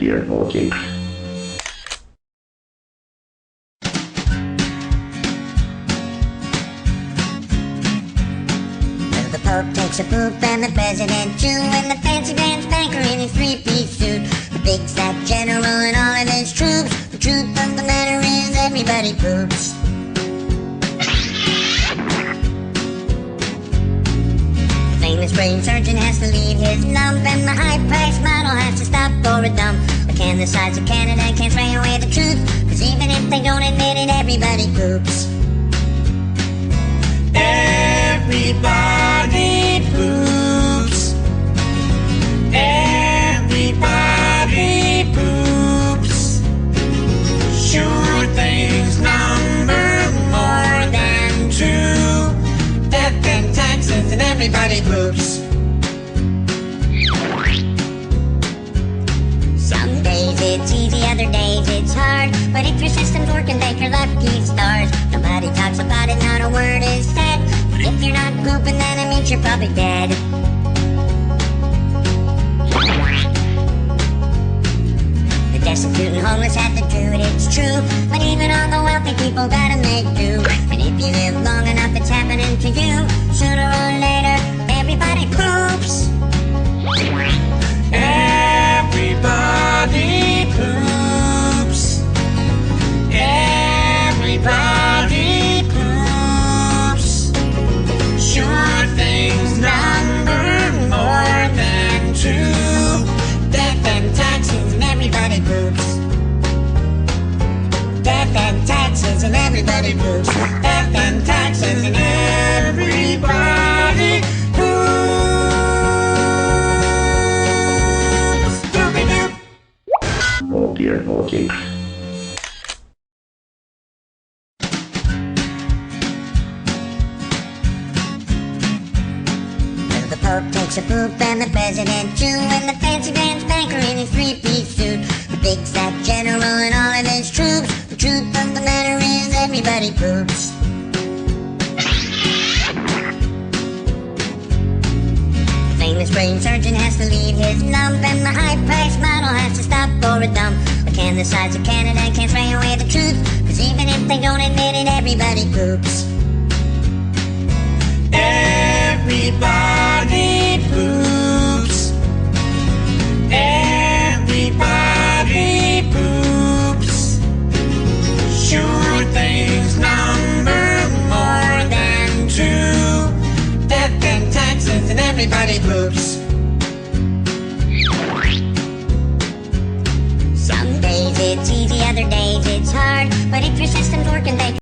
dear, okay. The Pope takes a poop and the President too, and the fancy pants banker in his three-piece suit, the big fat general and all of his troops. The truth of the matter is everybody poops. The famous brain surgeon has to leave his lump, and the high-priced model has to stop for a dump. But can the sides of Canada can't spray away the truth, 'cause even if they don't admit it, everybody poops. Everybody poops. Everybody poops. Sure things number more than two. Death and taxes and everybody poops. Some days it's easy, other days it's hard, but if your system's working, thank your lucky stars. Nobody talks about it, not a word is said. If you're not pooping, then it means you're probably dead. The destitute and homeless have to do it, it's true, but even all the wealthy people gotta make do. And if you live long enough, it's happening to you. Sooner or later, everybody poops. Everybody poops. Everybody poops. Sure things number more than two. Death and taxes and everybody poops. Death and taxes and everybody poops. Death and taxes and everybody poops. Doobie-doo. Oh dear, okay. The Pope takes a poop and the President too, and the fancy pants banker in his three-piece suit, the big fat general and all of his troops. The truth of the matter is everybody poops. The famous brain surgeon has to leave his lump, and the high-priced model has to stop for a dump. But can the sides of Canada can't spray away the truth, 'cause even if they don't admit it, everybody poops. Everybody poops. Everybody poops. Sure things number more than two. Death and taxes and everybody poops. Some days it's easy, other days it's hard, but if your system's working, they